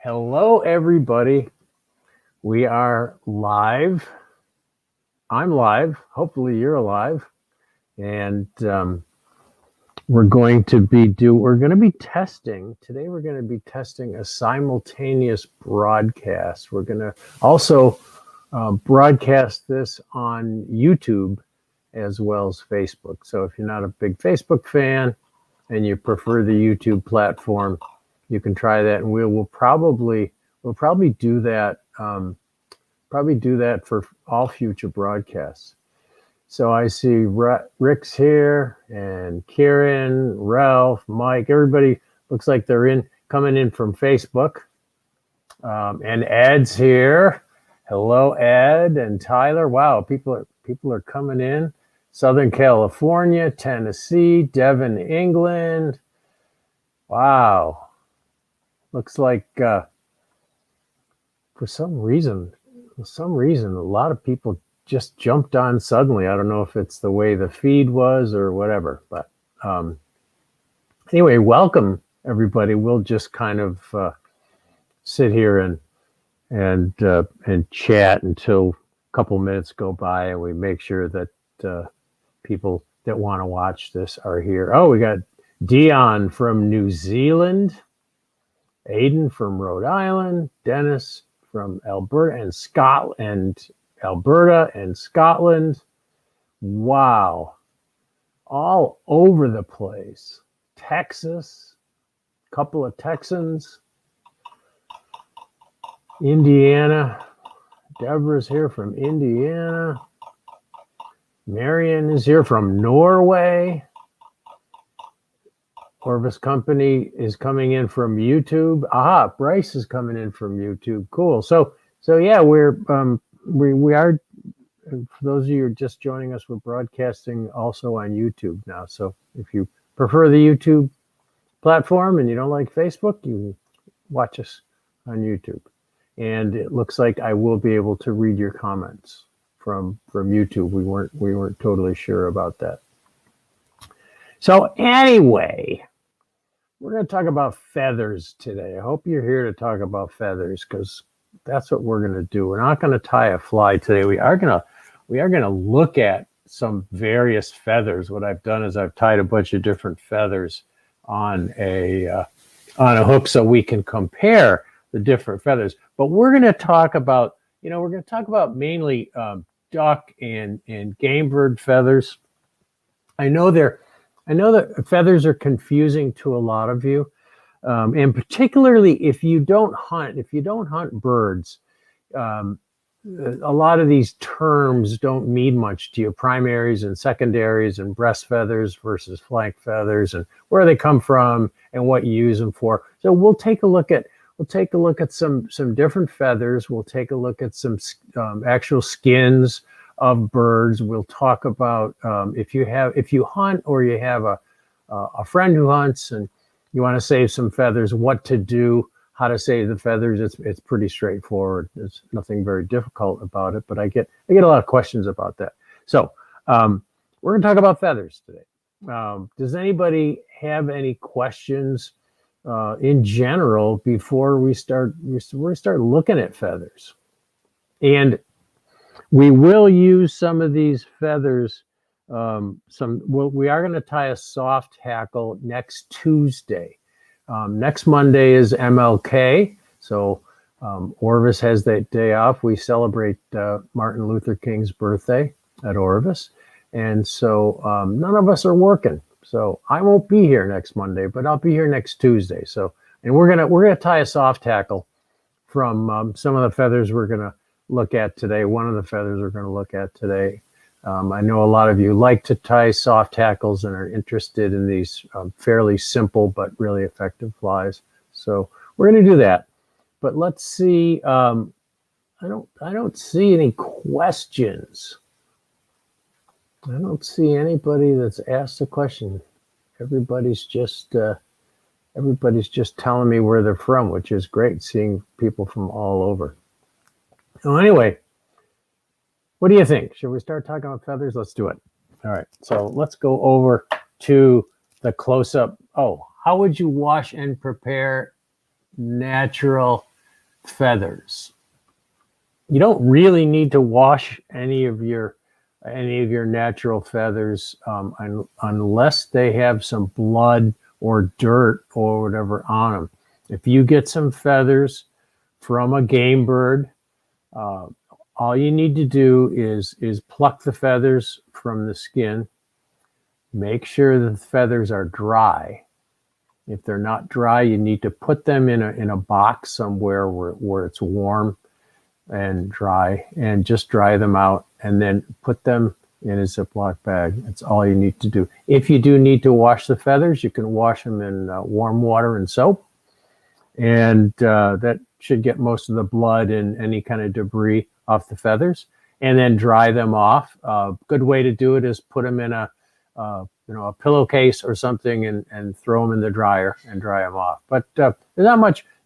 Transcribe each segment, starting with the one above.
Hello, everybody. We are live. I'm live. Hopefully, you're alive. And we're going to be testing today. We're going to be testing a simultaneous broadcast. We're going to also broadcast this on YouTube as well as Facebook. So if you're not a big Facebook fan and you prefer the YouTube platform, you can try that, and we'll probably do that. Probably do that for all future broadcasts. So I see Rick's here, and Kieran, Ralph, Mike. Everybody looks like they're coming in from Facebook. And Ed's here. Hello, Ed and Tyler. Wow, people are coming in. Southern California, Tennessee, Devon, England. Wow. Looks like for some reason, a lot of people just jumped on suddenly. I don't know if it's the way the feed was or whatever, but anyway, welcome everybody. We'll just kind of sit here and chat until a couple minutes go by, and we make sure that people that want to watch this are here. Oh, we got Dion from New Zealand, Aiden from Rhode Island, Dennis from Alberta and Scotland, Wow. All over the place. Texas, a couple of Texans, Indiana. Deborah's here from Indiana. Marion is here from Norway. Orvis Company is coming in from YouTube. Aha, Bryce is coming in from YouTube. Cool. So yeah, we are. For those of you who are just joining us, we're broadcasting also on YouTube now. So if you prefer the YouTube platform and you don't like Facebook, you can watch us on YouTube. And it looks like I will be able to read your comments from YouTube. We weren't totally sure about that. So anyway, we're going to talk about feathers today. I hope you're here to talk about feathers, because that's what we're going to do. We're not going to tie a fly today. We are going to look at some various feathers. What I've done is I've tied a bunch of different feathers on a hook so we can compare the different feathers. But we're going to talk about mainly duck and game bird feathers. I know that feathers are confusing to a lot of you, and particularly if you don't hunt birds. A lot of these terms don't mean much to you: primaries and secondaries, and breast feathers versus flank feathers, and where they come from and what you use them for. So we'll take a look at some different feathers. We'll take a look at some actual skins of birds. We'll talk about if you hunt, or you have a friend who hunts and you want to save some feathers, what to do, how to save the feathers. It's pretty straightforward. There's nothing very difficult about it, but I get a lot of questions about that. So we're going to talk about feathers today. Does anybody have any questions in general before we start looking at feathers? And we will use some of these feathers. We are going to tie a soft hackle next Tuesday. Next Monday is MLK, so Orvis has that day off. We celebrate Martin Luther King's birthday at Orvis, and so none of us are working. So I won't be here next Monday, but I'll be here next Tuesday. And we're gonna tie a soft hackle from some of the feathers we're gonna look at today. One of the feathers we're going to look at today. I know a lot of you like to tie soft hackles and are interested in these fairly simple but really effective flies. So we're going to do that. But let's see. I don't see any questions. I don't see anybody that's asked a question. Everybody's just telling me where they're from, which is great, seeing people from all over. So anyway, what do you think? Should we start talking about feathers? Let's do it. All right. So let's go over to the close-up. Oh, how would you wash and prepare natural feathers. You don't really need to wash any of your natural feathers unless they have some blood or dirt or whatever on them. If you get some feathers from a game bird, all you need to do is pluck the feathers from the skin. Make sure that the feathers are dry. If they're not dry, you need to put them in a box somewhere where it's warm and dry, and just dry them out and then put them in a Ziploc bag. That's all you need to do. If you do need to wash the feathers, you can wash them in warm water and soap, and that should get most of the blood and any kind of debris off the feathers, and then dry them off. Good way to do it is put them in a pillowcase or something and throw them in the dryer and dry them off. But there's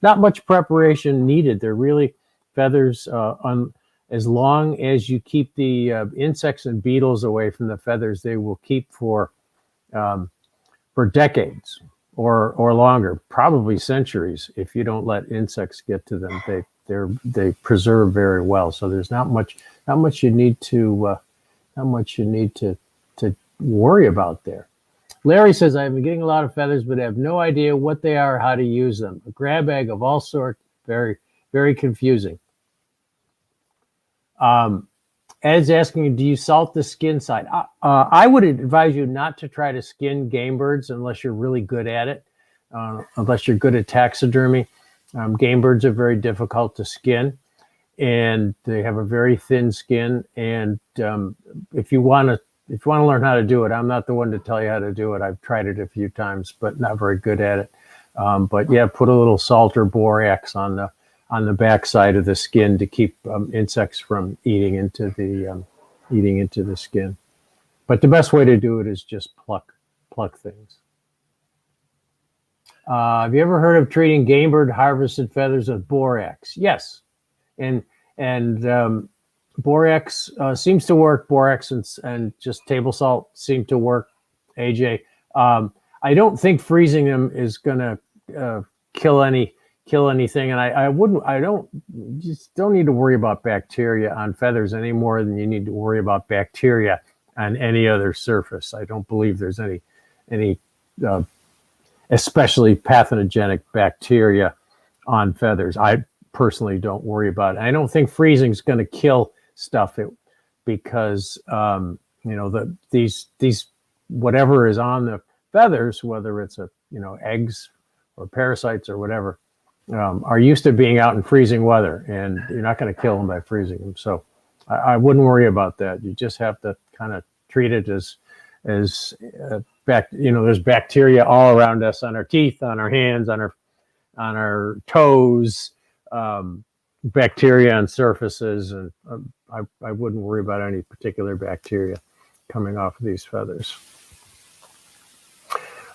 not much preparation needed. They're really feathers, as long as you keep the insects and beetles away from the feathers, they will keep for decades or longer, probably centuries. If you don't let insects get to them, they preserve very well. So there's not much you need to worry about there. Larry says, I've been getting a lot of feathers, but have no idea what they are or how to use them. A grab bag of all sorts, very, very confusing. Ed's asking, do you salt the skin side? I would advise you not to try to skin game birds unless you're really good at it, unless you're good at taxidermy. Game birds are very difficult to skin, and they have a very thin skin. And if you want to learn how to do it, I'm not the one to tell you how to do it. I've tried it a few times, but not very good at it. But yeah, put a little salt or borax on the back side of the skin to keep insects from eating into the skin. But the best way to do it is just pluck things. Have you ever heard of treating game bird harvested feathers with borax? Yes, and borax seems to work. Borax and just table salt seem to work. AJ, I don't think freezing them is going to kill anything, and you just don't need to worry about bacteria on feathers any more than you need to worry about bacteria on any other surface. I don't believe there's any especially pathogenic bacteria on feathers. I personally don't worry about it. I don't think freezing is going to kill stuff because these whatever is on the feathers, whether it's eggs or parasites or whatever, are used to being out in freezing weather, and you're not going to kill them by freezing them. So I wouldn't worry about that. You just have to kind of treat it as there's bacteria all around us, on our teeth, on our hands, on our toes, bacteria on surfaces, and I wouldn't worry about any particular bacteria coming off of these feathers.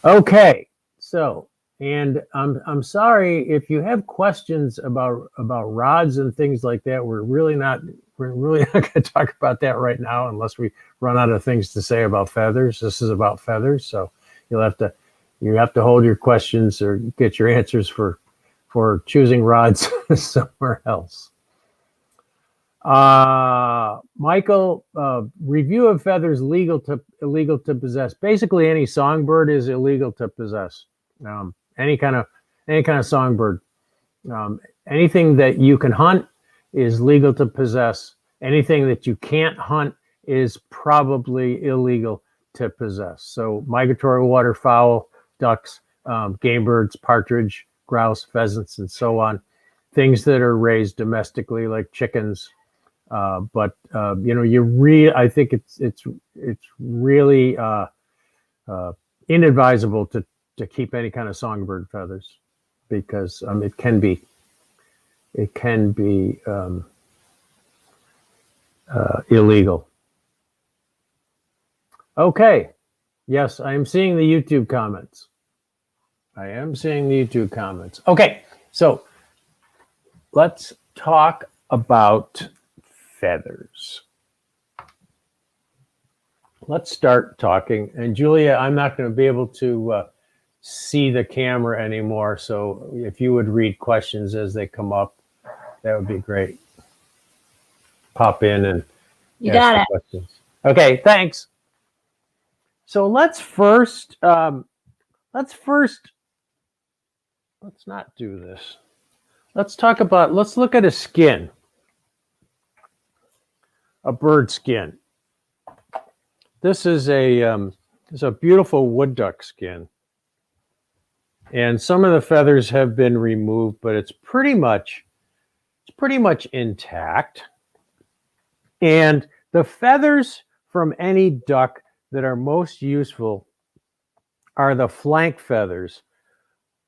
Okay, so. And I'm sorry if you have questions about rods and things like that. We're really not going to talk about that right now unless we run out of things to say about feathers. This is about feathers, so you have to hold your questions or get your answers for choosing rods somewhere else. Michael, review of feathers illegal to possess. Basically, any songbird is illegal to possess. Any kind of songbird. Anything that you can hunt is legal to possess. Anything that you can't hunt is probably illegal to possess. So migratory waterfowl, ducks, game birds, partridge, grouse, pheasants, and so on. Things that are raised domestically, like chickens. I think it's really inadvisable to keep any kind of songbird feathers, because it can be illegal. Okay. Yes, I am seeing the YouTube comments. Okay, so let's talk about feathers. Let's start talking. And Julia, I'm not going to be able to see the camera anymore, so if you would read questions as they come up, That would be great. Pop in and You ask got the it. questions. Okay, thanks. So let's not do this. Let's look at a skin, a bird skin. This is a beautiful wood duck skin. And some of the feathers have been removed, but it's pretty much intact. And the feathers from any duck that are most useful are the flank feathers,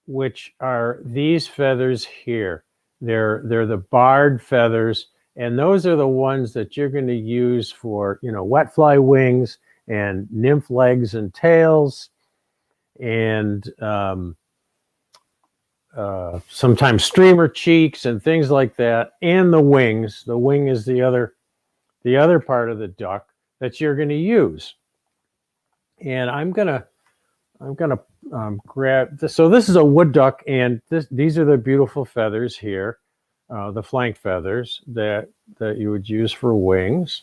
which are these feathers here. They're the barred feathers, and those are the ones that you're going to use for, wet fly wings and nymph legs and tails, and sometimes streamer cheeks and things like that, and the wings. The wing is the other part of the duck that you're going to use. And I'm gonna grab this. So this is a wood duck, and these are the beautiful feathers here, the flank feathers that you would use for wings.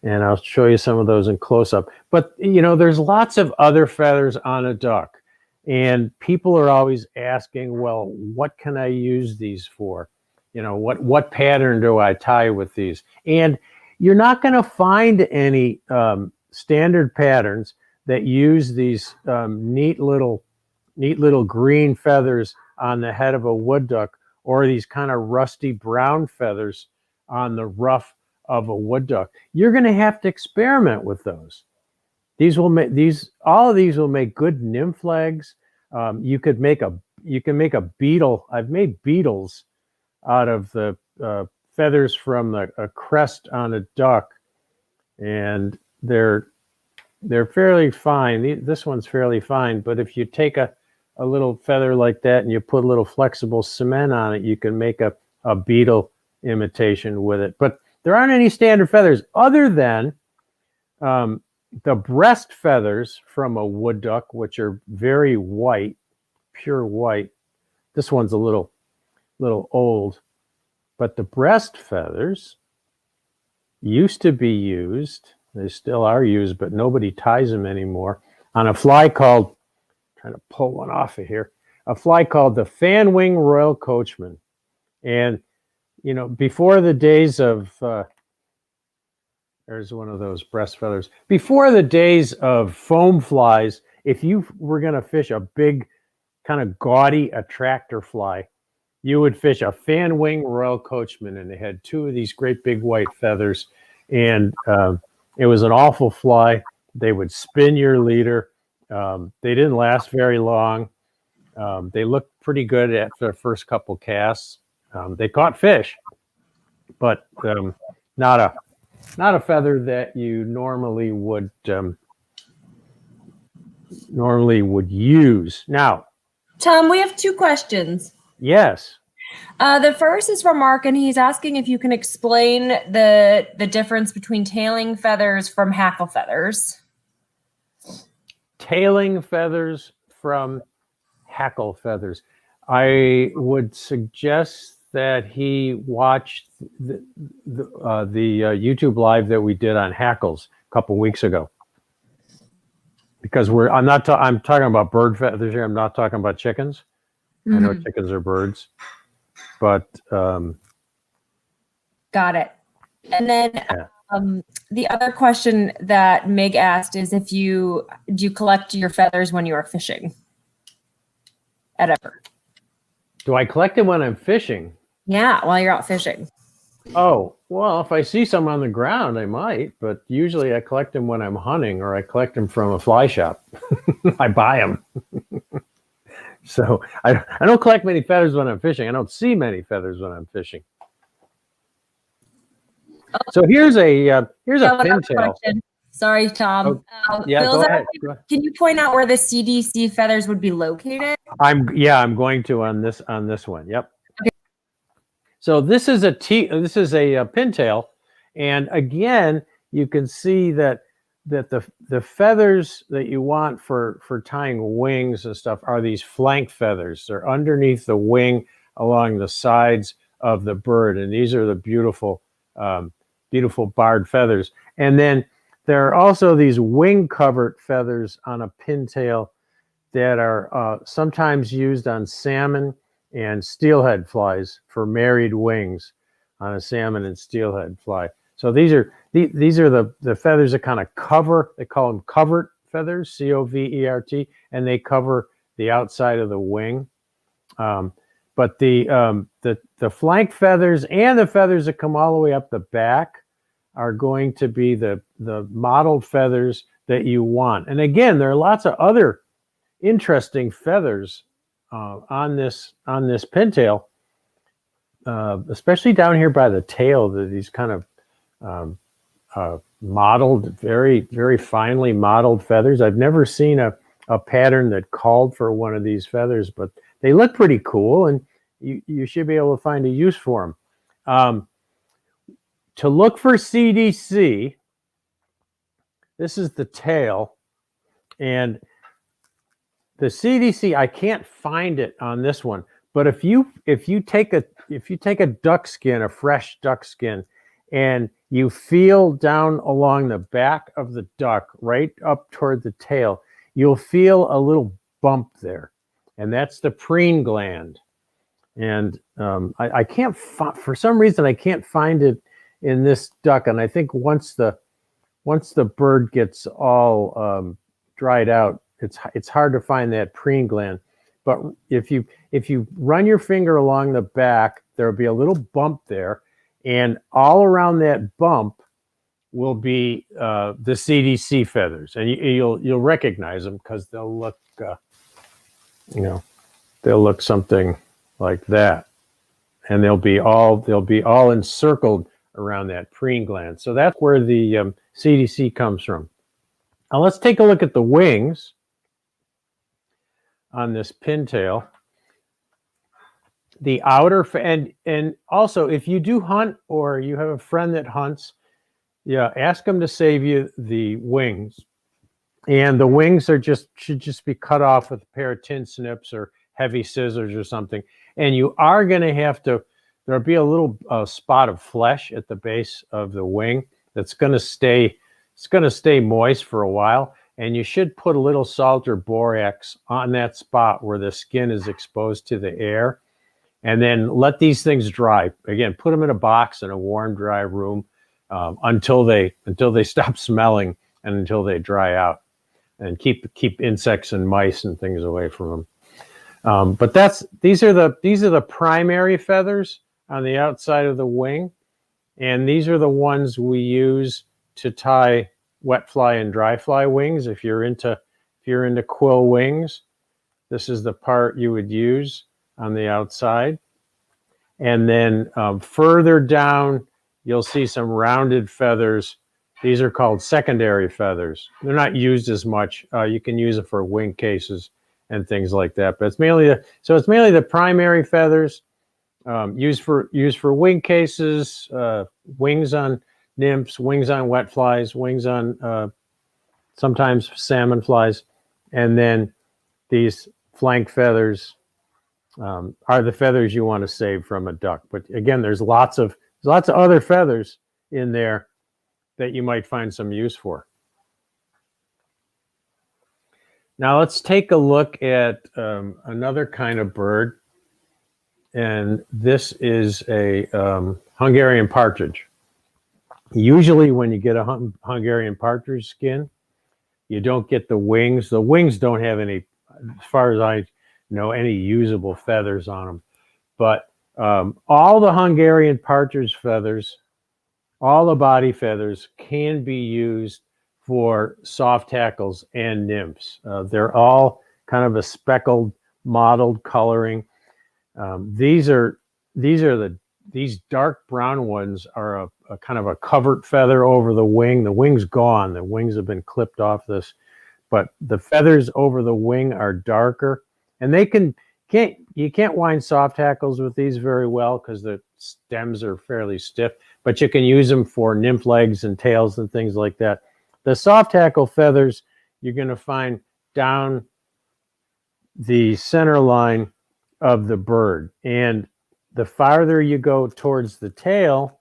And I'll show you some of those in close up. But there's lots of other feathers on a duck, and people are always asking, well, what can I use these for? What pattern do I tie with these? And you're not going to find any standard patterns that use these neat little green feathers on the head of a wood duck, or these kind of rusty brown feathers on the ruff of a wood duck. You're going to have to experiment with those. All of these will make good nymph legs. You can make a beetle. I've made beetles out of the feathers from a crest on a duck, and they're fairly fine. This one's fairly fine, but if you take a little feather like that and you put a little flexible cement on it, you can make a beetle imitation with it. But there aren't any standard feathers other than the breast feathers from a wood duck, which are very white, pure white. This one's a little old, but the breast feathers used to be used. They still are used, but nobody ties them anymore, on a fly called, trying to pull one off of here, a fly called the fanwing royal coachman. And before the days of there's one of those breast feathers. Before the days of foam flies, if you were going to fish a big kind of gaudy attractor fly, you would fish a fanwing royal coachman, and they had two of these great big white feathers, and it was an awful fly. They would spin your leader. They didn't last very long. They looked pretty good after the first couple casts. They caught fish, but not a feather that you normally would use. Now, Tom, we have two questions. Yes. The first is from Mark, and he's asking if you can explain the difference between tailing feathers from hackle feathers. Tailing feathers from hackle feathers. I would suggest that he watched the YouTube live that we did on hackles a couple weeks ago. Because I'm talking about bird feathers here. I'm not talking about chickens. Mm-hmm. I know chickens are birds, but got it. And then the other question that Meg asked is do you collect your feathers when you are fishing? Ever? Do I collect them when I'm fishing? Yeah, while you're out fishing. Oh, well, if I see some on the ground, I might, but usually I collect them when I'm hunting, or I collect them from a fly shop. I buy them. So I don't collect many feathers when I'm fishing. I don't see many feathers when I'm fishing. So here's a pintail. Sorry, Tom. Yeah, go ahead. Can you point out where the CDC feathers would be located? I'm going to on this one. Yep. Okay. So this is a pintail, and again, you can see that the feathers that you want for tying wings and stuff are these flank feathers. They're underneath the wing, along the sides of the bird. And these are the beautiful, beautiful barred feathers. And then there are also these wing covert feathers on a pintail that are sometimes used on salmon and steelhead flies for married wings on a salmon and steelhead fly. So these are the feathers that kind of cover. They call them covert feathers, covert, and they cover the outside of the wing. But the flank feathers and the feathers that come all the way up the back are going to be the mottled feathers that you want. And again, there are lots of other interesting feathers on this pintail, especially down here by the tail. These kind of mottled, very, very finely mottled feathers. I've never seen a pattern that called for one of these feathers, but they look pretty cool, and you should be able to find a use for them. To look for CDC, this is the tail, and the CDC, I can't find it on this one, but if you take a duck skin, a fresh duck skin, and you feel down along the back of the duck, right up toward the tail, you'll feel a little bump there, and that's the preen gland. And I can't for some reason I can't find it in this duck, and I think once the bird gets all dried out, it's hard to find that preen gland. But if you run your finger along the back, there'll be a little bump there, and all around that bump will be the CDC feathers, and you'll recognize them because they'll look they'll look something like that, and they'll be all encircled around that preen gland. So that's where the CDC comes from. Now let's take a look at the wings on this pintail. The outer, and also if you do hunt or you have a friend that hunts, ask them to save you the wings. And the wings should just be cut off with a pair of tin snips or heavy scissors or something. And you are going to have to, there'll be a little spot of flesh at the base of the wing that's going to stay, it's going to stay moist for a while. And you should put a little salt or borax on that spot where the skin is exposed to the air. And then let these things dry. Again, put them in a box in a warm, dry room until they stop smelling and until they dry out. And keep insects and mice and things away from them. But these are the primary feathers on the outside of the wing, and these are the ones we use to tie wet fly and dry fly wings. If you're into quill wings, this is the part you would use on the outside. And then further down, you'll see some rounded feathers. These are called secondary feathers. They're not used as much. You can use it for wing cases and things like that. But it's mainly the primary feathers used for wing cases, wings on nymphs, wings on wet flies, wings on sometimes salmon flies, and then these flank feathers are the feathers you want to save from a duck. But again, there's lots of other feathers in there that you might find some use for. Now let's take a look at another kind of bird, and this is a Hungarian partridge. Usually when you get a Hungarian partridge skin, you don't get the wings. The wings don't have any, as far as I know, any usable feathers on them. But all the Hungarian partridge feathers, all the body feathers can be used for soft hackles and nymphs. They're all kind of a speckled, mottled coloring. These dark brown ones are a kind of a covert feather over the wing. The wing's gone. The wings have been clipped off this, but the feathers over the wing are darker, and you can't wind soft hackles with these very well because the stems are fairly stiff, but you can use them for nymph legs and tails and things like that. The soft hackle feathers you're going to find down the center line of the bird, and the farther you go towards the tail,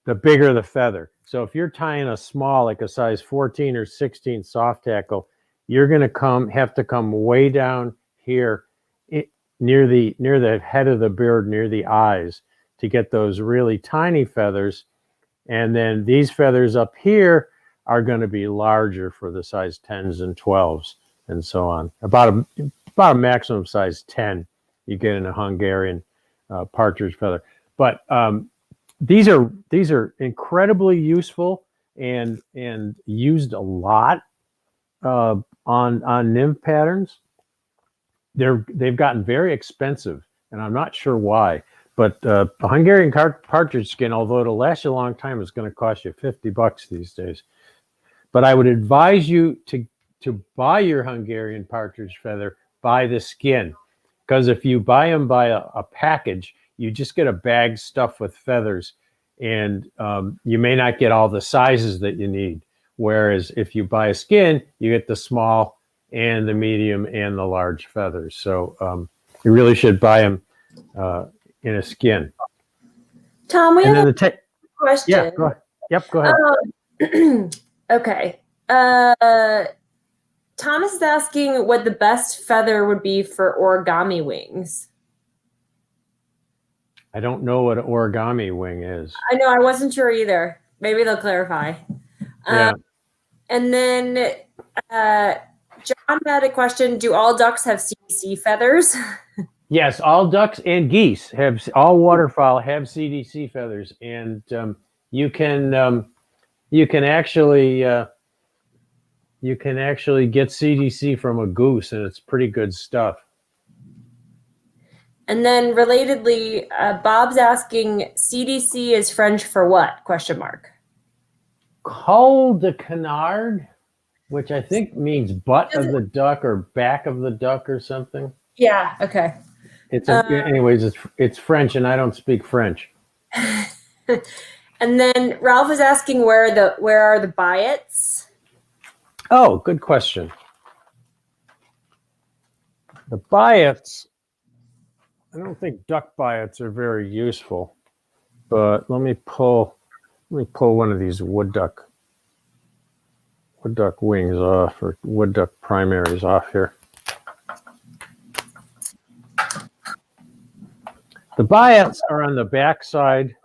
the bigger the feather. So if you're tying a small, like a size 14 or 16 soft hackle, you're going to have to come way down here near the head of the bird, near the eyes, to get those really tiny feathers. And then these feathers up here are going to be larger for the size 10s and 12s and so on. About a maximum size 10 you get in a Hungarian partridge feather. But these are incredibly useful and used a lot on nymph patterns. They've gotten very expensive, and I'm not sure why. But a Hungarian partridge skin, although it'll last you a long time, is going to cost you $50 these days. But I would advise you to buy your Hungarian partridge feather, buy the skin, because if you buy them by a package, you just get a bag stuffed with feathers, and you may not get all the sizes that you need. Whereas if you buy a skin, you get the small and the medium and the large feathers. So you really should buy them in a skin. Tom, we and have a question. Yeah, go ahead. Yep, go ahead. Okay. Thomas is asking what the best feather would be for origami wings. I don't know what an origami wing is. I know, I wasn't sure either. Maybe they'll clarify. Yeah. And then John had a question. Do all ducks have CDC feathers? Yes, all ducks and geese all waterfowl have CDC feathers, and you can actually get CDC from a goose, and it's pretty good stuff. And then relatedly, Bob's asking, CDC is French for what? Question mark. Col de canard, which I think means butt of the duck or back of the duck or something. Yeah. Okay. Anyways, it's French, and I don't speak French. And then Ralph is asking where are the biots? Oh, good question. The biots, I don't think duck biots are very useful, but let me pull one of these wood duck wings off, or wood duck primaries off here. The biots are on the back side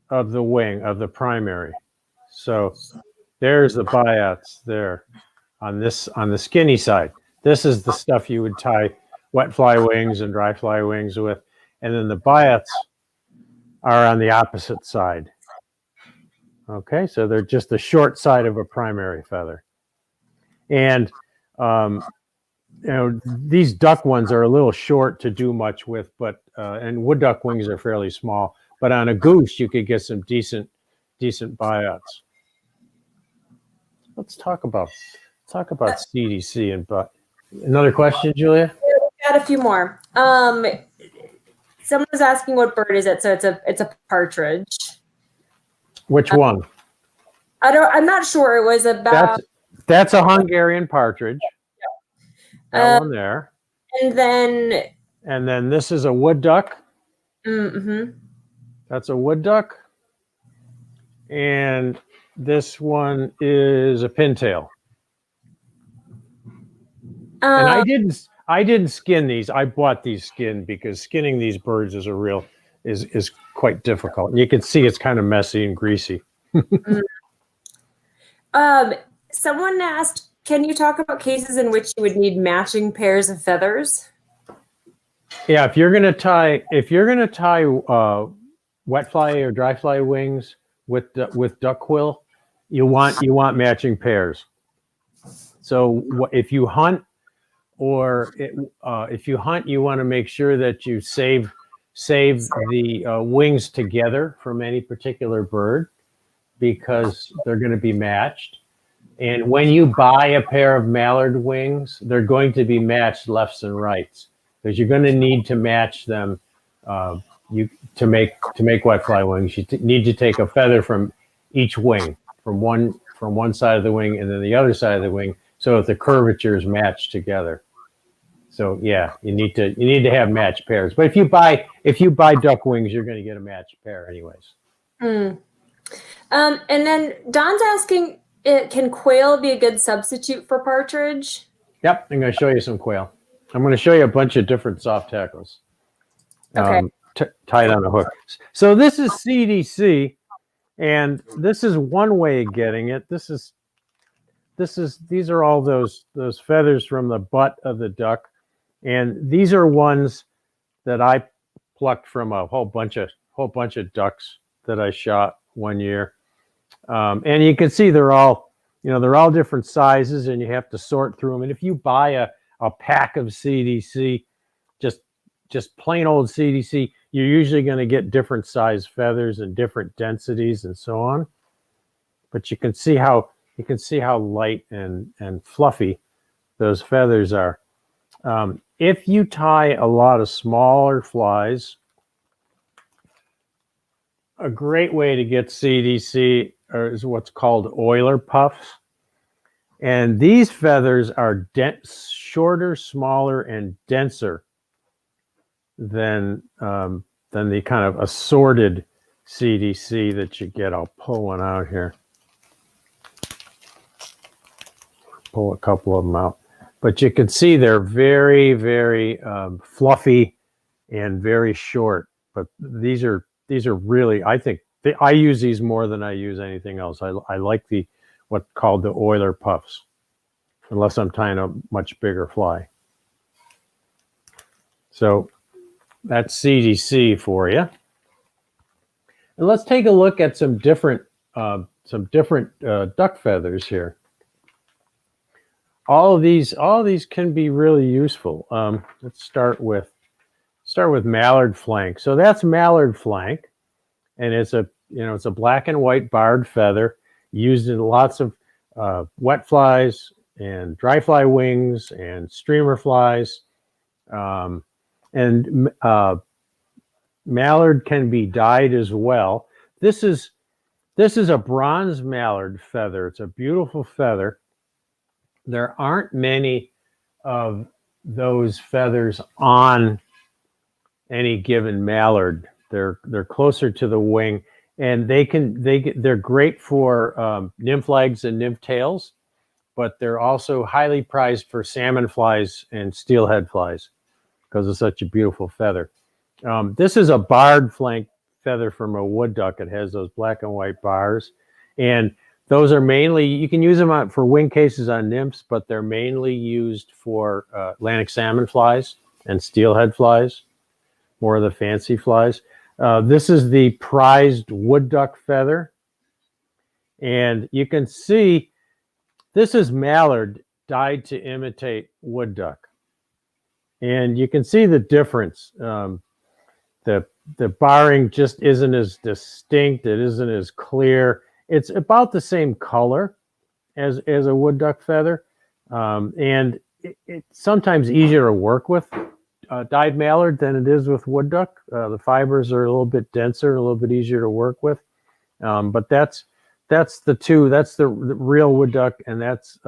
of the wing of the primary. So there's the biots there on the skinny side. This is the stuff you would tie wet fly wings and dry fly wings with. And then the biots are on the opposite side. Okay, so they're just the short side of a primary feather. And these duck ones are a little short to do much with, but and wood duck wings are fairly small. But on a goose, you could get some decent biots. Let's talk about CDC and but. Another question, Julia? We got a few more. Someone was asking what bird is it? So it's a partridge. Which one? I'm not sure. It was about. That's a Hungarian partridge. That one there. And then this is a wood duck. Mm-hmm. That's a wood duck. And this one is a pintail. And I didn't skin these. I bought these skinned because skinning these birds is quite difficult. And you can see it's kind of messy and greasy. Someone asked, can you talk about cases in which you would need matching pairs of feathers? Yeah, if you're gonna tie wet fly or dry fly wings with duck quill, you want matching pairs. So if you hunt, you want to make sure that you save the wings together from any particular bird, because they're going to be matched. And when you buy a pair of mallard wings, they're going to be matched lefts and rights, because you're going to need to match them. To make wet fly wings, you need to take a feather from each wing, from one side of the wing and then the other side of the wing, so that the curvatures match together. So yeah, you need to have matched pairs. But if you buy duck wings, you're going to get a matched pair anyways. And then Don's asking, can quail be a good substitute for partridge? Yep, I'm going to show you some quail. I'm going to show you a bunch of different soft hackles. Okay. Tied on a hook. So this is CDC, and this is one way of getting it. These are all those feathers from the butt of the duck, and these are ones that I plucked from a whole bunch of ducks that I shot one year. And you can see they're all different sizes, and you have to sort through them. And if you buy a pack of CDC, just plain old CDC, you're usually going to get different size feathers and different densities and so on. But you can see how light and fluffy those feathers are. If you tie a lot of smaller flies, a great way to get CDC is what's called oiler puffs. And these feathers are shorter, smaller, and denser than the kind of assorted CDC that you get. I'll pull one out here. Pull a couple of them out. But you can see they're very, very fluffy and very short. But these are really, I think, I use these more than I use anything else. I like what's called the oiler puffs, unless I'm tying a much bigger fly. So that's CDC for you. And let's take a look at some different duck feathers here. All of these can be really useful. Let's start with mallard flank. So that's mallard flank, and it's a black and white barred feather used in lots of wet flies and dry fly wings and streamer flies. And mallard can be dyed as well. This is a bronze mallard feather. It's a beautiful feather. There aren't many of those feathers on any given mallard. They're closer to the wing, and they're great for nymph legs and nymph tails, but they're also highly prized for salmon flies and steelhead flies because it's such a beautiful feather. This is a barred flank feather from a wood duck. It has those black and white bars, and those are mainly, you can use them for wing cases on nymphs, but they're mainly used for Atlantic salmon flies and steelhead flies, more of the fancy flies. This is the prized wood duck feather, and you can see this is mallard dyed to imitate wood duck, and you can see the difference. The barring just isn't as distinct. It isn't as clear. It's about the same color as a wood duck feather, and it's sometimes easier to work with dyed mallard than it is with wood duck. The fibers are a little bit denser, a little bit easier to work with, but that's the two. That's the real wood duck, and that's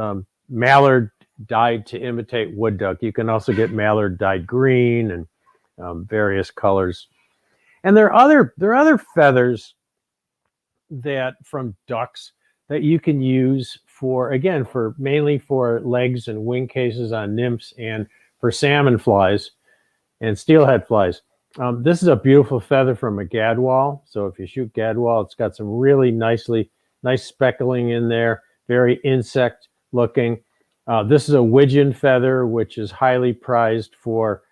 mallard dyed to imitate wood duck. You can also get mallard dyed green and various colors. And there are other feathers that from ducks that you can use mainly for legs and wing cases on nymphs and for salmon flies and steelhead flies. This is a beautiful feather from a gadwall. So if you shoot gadwall, it's got some really nice speckling in there, very insect looking. This is a widgeon feather, which is highly prized for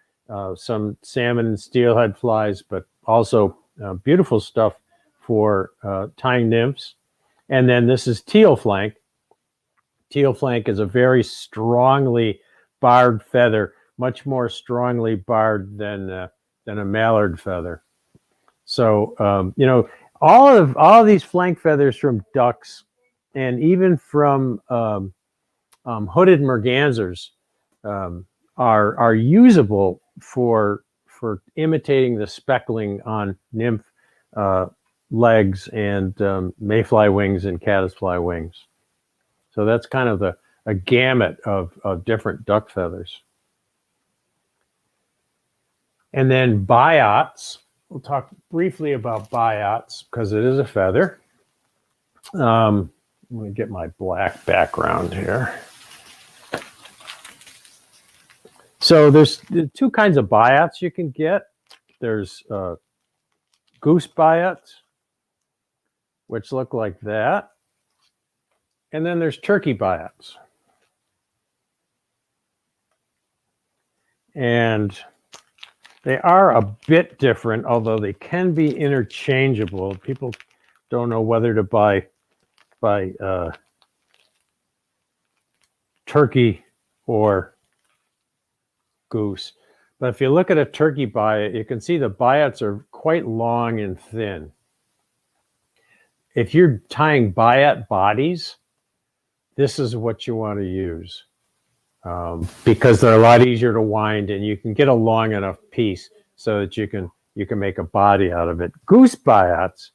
some salmon and steelhead flies, but also beautiful stuff for tying nymphs. And then this is teal flank. Teal flank is a very strongly barred feather, much more strongly barred than a mallard feather. So all of these flank feathers from ducks, and even from hooded mergansers, are usable for imitating the speckling on nymph legs and mayfly wings and caddisfly wings. So that's kind of a gamut of different duck feathers. And then biots. We'll talk briefly about biots because it is a feather. Let me get my black background here. So there's two kinds of biots you can get. There's goose biots, which look like that. And then there's turkey biots. And they are a bit different, although they can be interchangeable. People don't know whether to buy turkey or goose. But if you look at a turkey biot, you can see the biots are quite long and thin. If you're tying biot bodies, this is what you want to use because they're a lot easier to wind, and you can get a long enough piece so that you can make a body out of it. Goose biots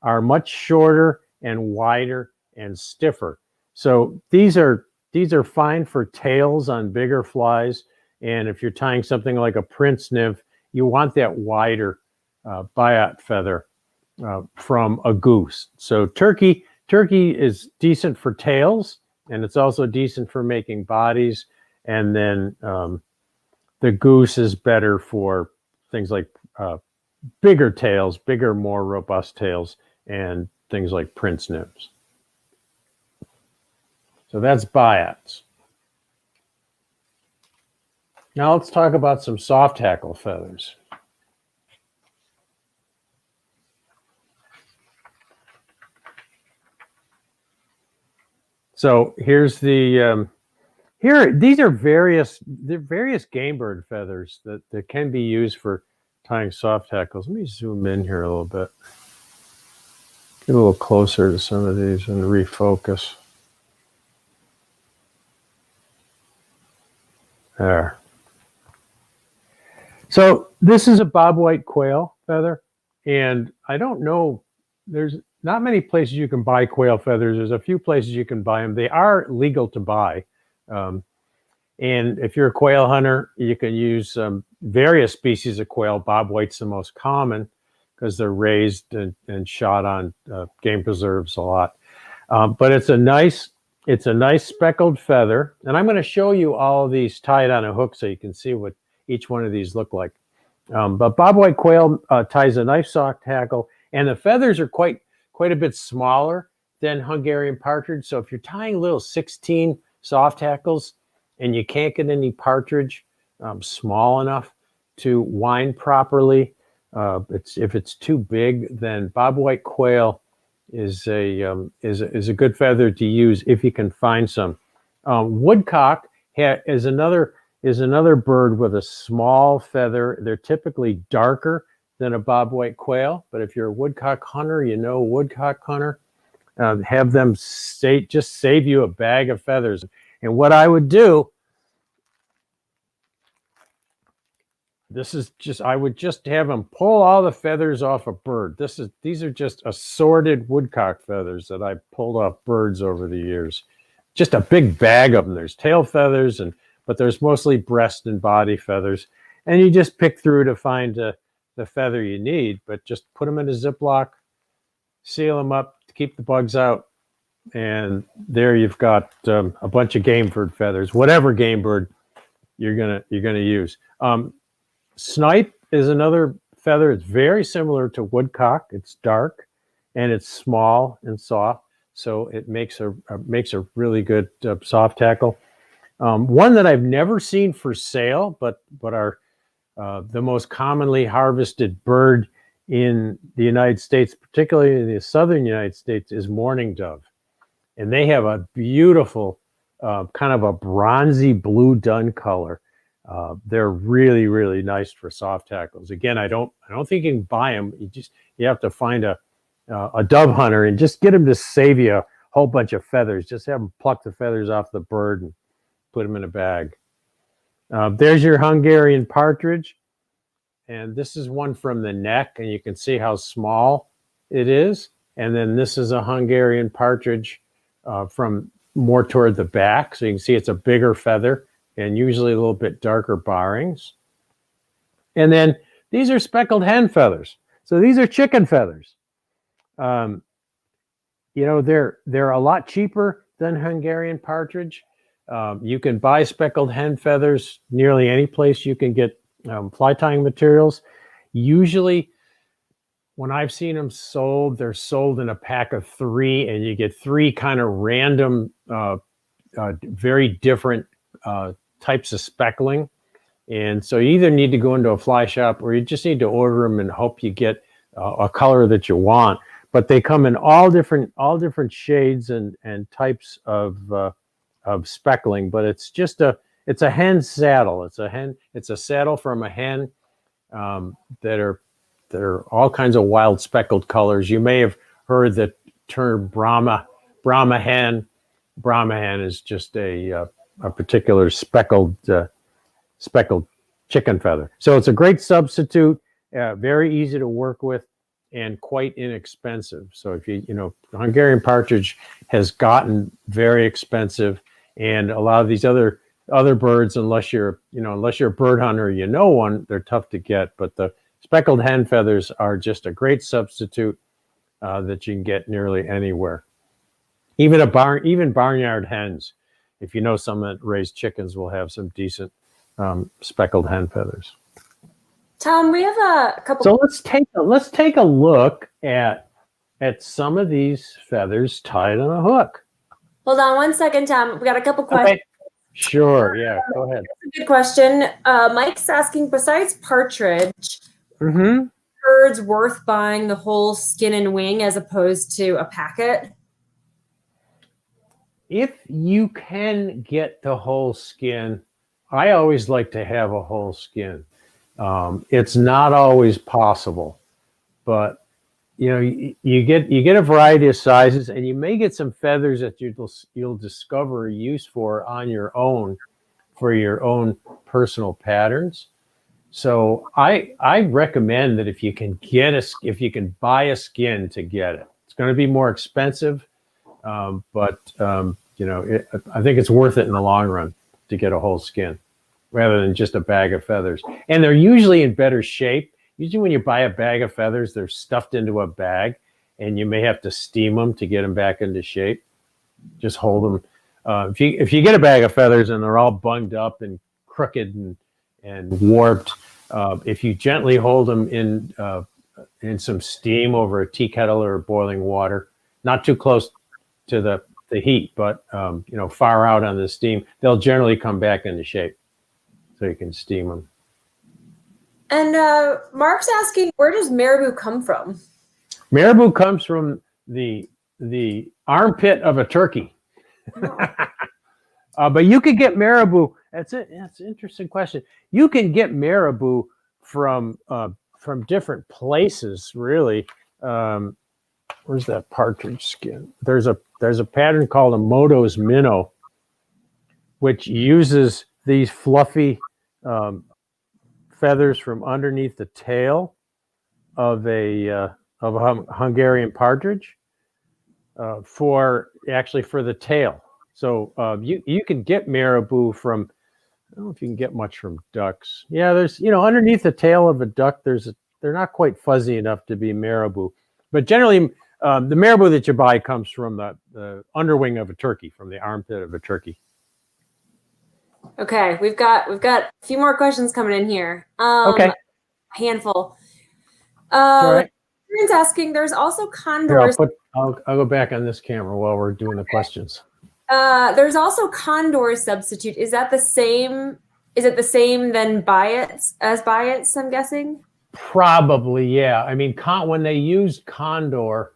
are much shorter and wider and stiffer. So these are fine for tails on bigger flies. And if you're tying something like a prince nymph, you want that wider biot feather from a goose. So turkey is decent for tails, and it's also decent for making bodies. And then the goose is better for things like bigger tails, bigger, more robust tails, and things like prince nymphs. So that's biots. Now let's talk about some soft hackle feathers. So here's the these are various game bird feathers that can be used for tying soft hackles. Let me zoom in here a little bit. Get a little closer to some of these and refocus. There. So this is a bobwhite quail feather, and I don't know, there's not many places you can buy quail feathers. There's a few places you can buy them. They are legal to buy. And if you're a quail hunter, you can use various species of quail. Bobwhite's the most common because they're raised and shot on game preserves a lot. But it's a nice speckled feather. And I'm going to show you all of these tied on a hook so you can see what each one of these look like. But bobwhite quail ties a nice soft hackle, and the feathers are quite a bit smaller than Hungarian partridge. So if you're tying little 16 soft hackles and you can't get any partridge small enough to wind properly, if it's too big, then bobwhite quail is a good feather to use if you can find some. Woodcock is another bird with a small feather. They're typically darker than a bobwhite quail, but if you're a woodcock hunter, have them just save you a bag of feathers. And what I would do, I would just have them pull all the feathers off a bird. These are just assorted woodcock feathers that I pulled off birds over the years. Just a big bag of them. There's tail feathers, but there's mostly breast and body feathers. And you just pick through to find the feather you need, but just put them in a Ziploc, seal them up to keep the bugs out. And there you've got a bunch of game bird feathers, whatever game bird you're gonna use. Snipe is another feather. It's very similar to woodcock. It's dark and it's small and soft, so it makes a really good soft hackle. One that I've never seen for sale, but are the most commonly harvested bird in the United States, particularly in the southern United States, is mourning dove. And they have a beautiful kind of a bronzy blue dun color. They're really, really nice for soft hackles. Again, I don't think you can buy them. You have to find a dove hunter and just get him to save you a whole bunch of feathers. Just have him pluck the feathers off the bird and put them in a bag. There's your Hungarian partridge. And this is one from the neck, and you can see how small it is. And then this is a Hungarian partridge from more toward the back. So you can see it's a bigger feather and usually a little bit darker barrings. And then these are speckled hen feathers. So these are chicken feathers. You know, they're a lot cheaper than Hungarian partridge. You can buy speckled hen feathers nearly any place you can get fly tying materials. Usually, when I've seen them sold, they're sold in a pack of 3, and you get 3 kind of random, very different types of speckling. And so you either need to go into a fly shop, or you just need to order them and hope you get a color that you want. But they come in all different shades and types of speckling. But it's just it's a hen saddle. It's a saddle from a hen that are all kinds of wild speckled colors. You may have heard the term Brahma hen. Brahma hen is just a particular speckled chicken feather. So it's a great substitute, very easy to work with, and quite inexpensive. So if you know, Hungarian partridge has gotten very expensive, and a lot of these other birds, unless you're a bird hunter, one, they're tough to get. But the speckled hen feathers are just a great substitute that you can get nearly anywhere. Even barnyard hens, if you know some that raise chickens, will have some decent speckled hen feathers. Tom, we have a couple. So let's take a look at some of these feathers tied on a hook. Hold on one second, Tom. We got a couple questions. Okay. Sure. Yeah. Go ahead. That's a good question. Mike's asking, besides partridge, Mm-hmm. birds worth buying the whole skin and wing as opposed to a packet? If you can get the whole skin, I always like to have a whole skin. It's not always possible, but you get a variety of sizes, and you may get some feathers that you'll discover a use for on your own, for your own personal patterns. So I recommend that if you can buy a skin, to get it. It's going to be more expensive, but I think it's worth it in the long run to get a whole skin, rather than just a bag of feathers. And they're usually in better shape. Usually when you buy a bag of feathers, they're stuffed into a bag, and you may have to steam them to get them back into shape. Just hold them. If you get a bag of feathers and they're all bunged up and crooked and warped, if you gently hold them in some steam over a tea kettle or boiling water, not too close to the heat, but far out on the steam, they'll generally come back into shape. So you can steam them. And Mark's asking, where does marabou come from? Marabou comes from the armpit of a turkey. But you could get marabou. That's it. That's an interesting question. You can get marabou from different places, really. Where's that partridge skin? There's a pattern called a Moto's minnow, which uses these fluffy feathers from underneath the tail of a Hungarian partridge for the tail. So you can get marabou from, I don't know if you can get much from ducks. Yeah, there's underneath the tail of a duck, they're not quite fuzzy enough to be marabou, but generally the marabou that you buy comes from the underwing of a turkey, from the armpit of a turkey. Okay, we've got a few more questions coming in here. Okay. A handful. All right. Aaron's asking, there's also condors. Here, I'll go back on this camera while we're doing the questions. There's also condor substitute. Is that the same? Is it the same than biots, I'm guessing? Probably, yeah. I mean, when they used condor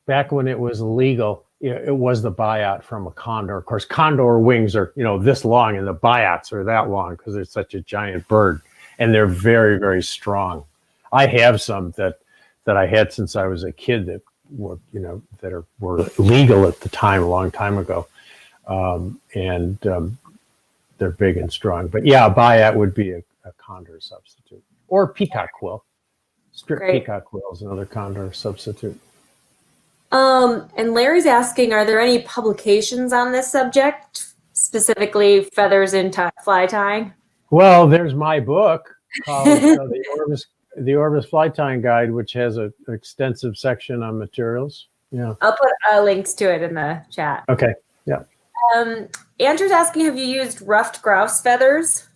back when it was legal, it was the biot from a condor. Of course, condor wings are, this long, and the biots are that long because they're such a giant bird, and they're very, very strong. I have some that I had since I was a kid that were, were legal at the time, a long time ago. And they're big and strong. But yeah, a biot would be a condor substitute, or peacock quill. Strip peacock quill is another condor substitute. And Larry's asking, are there any publications on this subject, specifically feathers in fly tying? Well, there's my book. college. So the Orvis Fly Tying Guide, which has an extensive section on materials. Yeah. I'll put links to it in the chat. Okay. Yeah. Andrew's asking, have you used ruffed grouse feathers?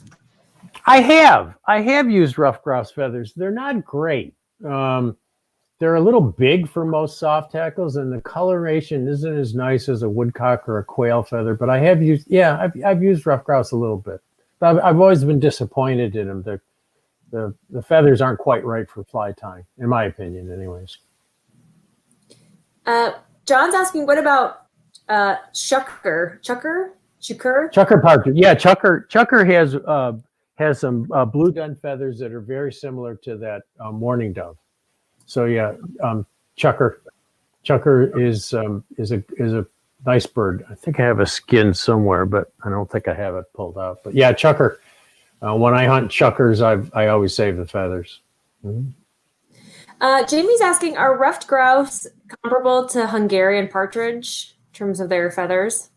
I have used ruffed grouse feathers. They're not great. They're a little big for most soft tackles, and the coloration isn't as nice as a woodcock or a quail feather. But I have used, I've used ruffed grouse a little bit. But I've always been disappointed in them. The feathers aren't quite right for fly tying, in my opinion, anyways. John's asking, what about chucker partridge? Yeah, chucker has some blue dun feathers that are very similar to that mourning dove. So yeah, chucker is a nice bird. I think I have a skin somewhere, but I don't think I have it pulled out. But yeah, chucker. When I hunt chuckers, I always save the feathers. Mm-hmm. Jamie's asking, are ruffed grouse comparable to Hungarian partridge in terms of their feathers?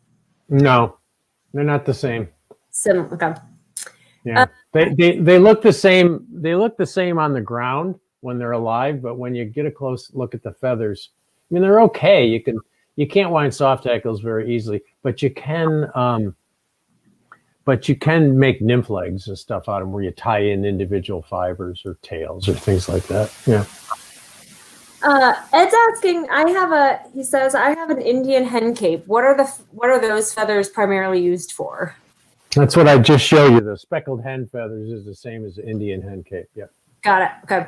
No, they're not the same. Okay. Yeah, they look the same. They look the same on the ground when they're alive, but when you get a close look at the feathers, I mean, they're okay. You can't wind soft tackles very easily, but you can make nymph legs and stuff out of them where you tie in individual fibers or tails or things like that. Yeah. Ed's asking, he says, I have an Indian hen cape. What are those feathers primarily used for? That's what I just showed you. The speckled hen feathers is the same as the Indian hen cape. Yeah. Got it. Okay.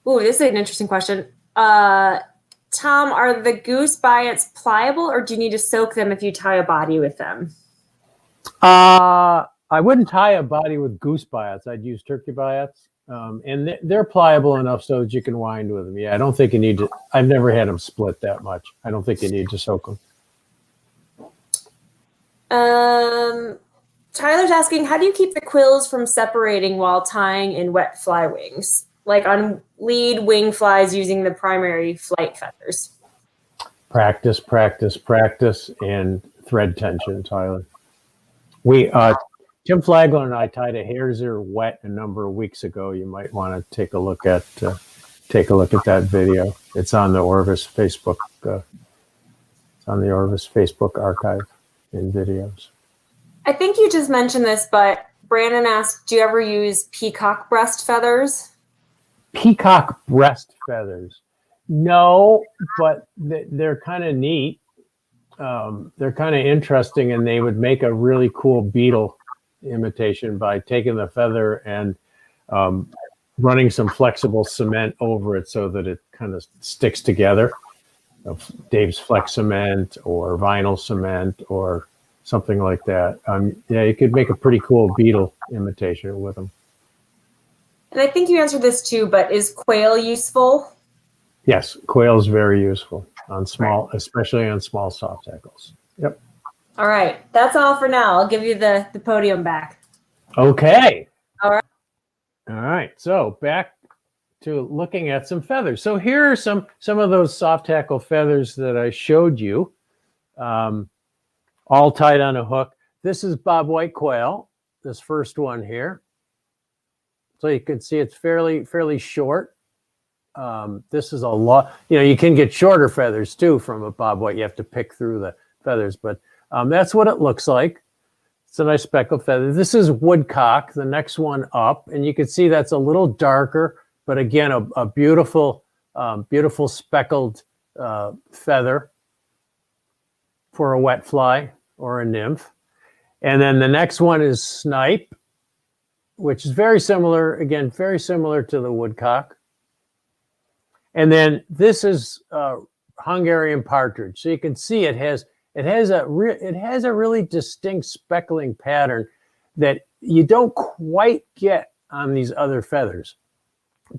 This is an interesting question. Tom, are the goose biots pliable, or do you need to soak them if you tie a body with them? I wouldn't tie a body with goose biots. I'd use turkey biots. And they're pliable enough so that you can wind with them. Yeah, I don't think you need to. I've never had them split that much. I don't think you need to soak them. Tyler's asking, how do you keep the quills from separating while tying in wet fly wings? Like on lead wing flies using the primary flight feathers. Practice, and thread tension, Tyler. Tim Flagler and I tied a hare's ear wet a number of weeks ago. You might want to take a look at that video. It's on the Orvis Facebook. It's on the Orvis Facebook archive in videos. I think you just mentioned this, but Brandon asked, do you ever use peacock breast feathers? Peacock breast feathers? No, but they're kind of neat. They're kind of interesting, and they would make a really cool beetle imitation by taking the feather and running some flexible cement over it so that it kind of sticks together. Dave's Flex Cement or vinyl cement or something like that. Yeah, you could make a pretty cool beetle imitation with them. And I think you answered this too, but is quail useful? Yes, quail is very useful on small, especially on small soft tackles. Yep. All right, that's all for now. I'll give you the podium back. Okay. All right. All right. So back to looking at some feathers. So here are some of those soft tackle feathers that I showed you, all tied on a hook. This is bobwhite quail, this first one here. So you can see it's fairly short. This is a lot. You can get shorter feathers too from a bobwhite. You have to pick through the feathers, but that's what it looks like. It's a nice speckled feather. This is woodcock, the next one up, and you can see that's a little darker, but again, a beautiful speckled feather for a wet fly or a nymph. And then the next one is snipe, which is very similar to the woodcock. And then this is Hungarian partridge. So you can see it has a really distinct speckling pattern that you don't quite get on these other feathers.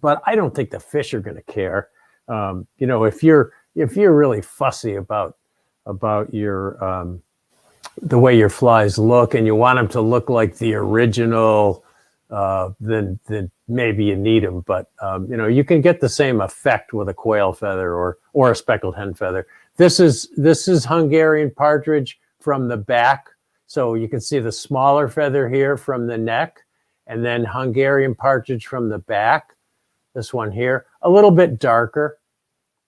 But I don't think the fish are going to care. If you're really fussy about your the way your flies look and you want them to look like the original, then maybe you need them. But you can get the same effect with a quail feather or a speckled hen feather. This is Hungarian partridge from the back, so you can see the smaller feather here from the neck, and then Hungarian partridge from the back. This one here, a little bit darker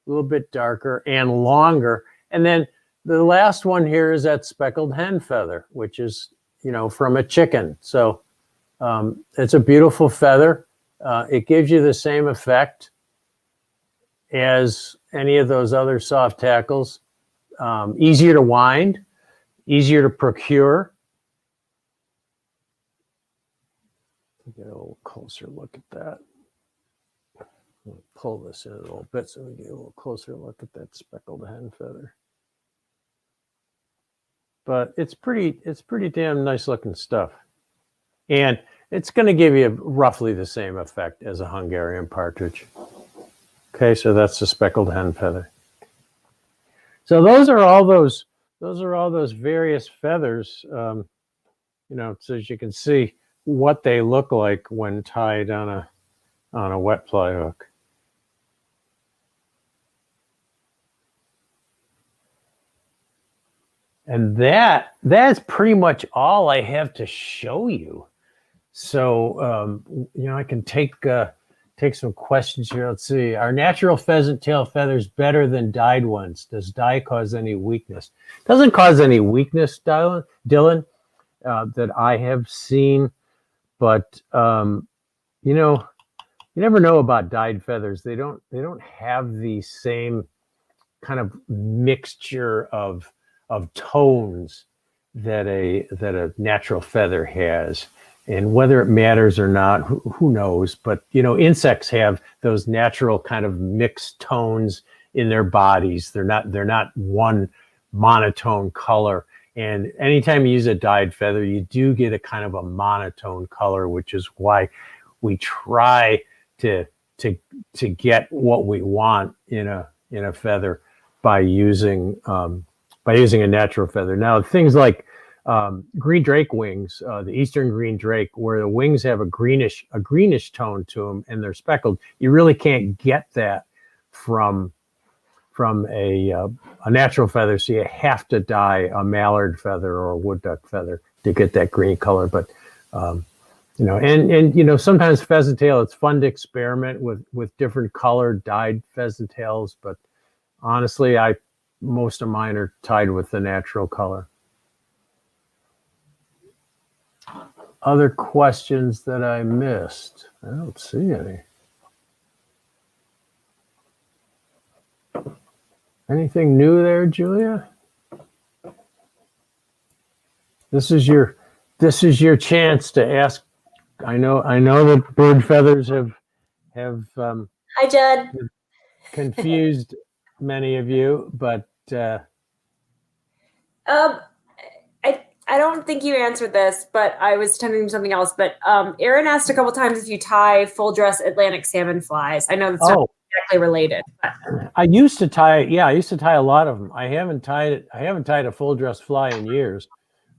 and longer. And then the last one here is that speckled hen feather, which is, from a chicken. So it's a beautiful feather. It gives you the same effect as any of those other soft hackles. Easier to wind, easier to procure. Get a little closer look at that. I'll pull this in a little bit so we get a little closer look at that speckled hen feather. But it's pretty damn nice looking stuff. And it's going to give you roughly the same effect as a Hungarian partridge. Okay, so that's the speckled hen feather. So those are all those various feathers, so as you can see what they look like when tied on a wet ply hook. And that's pretty much all I have to show you. So I can take some questions here. Let's see. Are natural pheasant tail feathers better than dyed ones? Does dye cause any weakness? Doesn't cause any weakness, Dylan, that I have seen. But you never know about dyed feathers. They don't have the same kind of mixture of tones that a natural feather has. And whether it matters or not, who knows? But insects have those natural kind of mixed tones in their bodies. They're not one monotone color. And anytime you use a dyed feather, you do get a kind of a monotone color, which is why we try to get what we want in a feather by using a natural feather. Now, things like green drake wings, the eastern green drake, where the wings have a greenish tone to them and they're speckled, you really can't get that from a natural feather. So you have to dye a mallard feather or a wood duck feather to get that green color. But sometimes pheasant tail, it's fun to experiment with different colored dyed pheasant tails. But honestly, most of mine are tied with the natural color. Other questions that I missed? I don't see any. Anything new there, Julia? This is your chance to ask. I know that bird feathers have Hi, Judd. confused many of you, but I don't think you answered this, but I was attending something else. But Aaron asked a couple times if you tie full dress Atlantic salmon flies. I know that's not exactly related. But. I used to tie a lot of them. I haven't tied a full dress fly in years,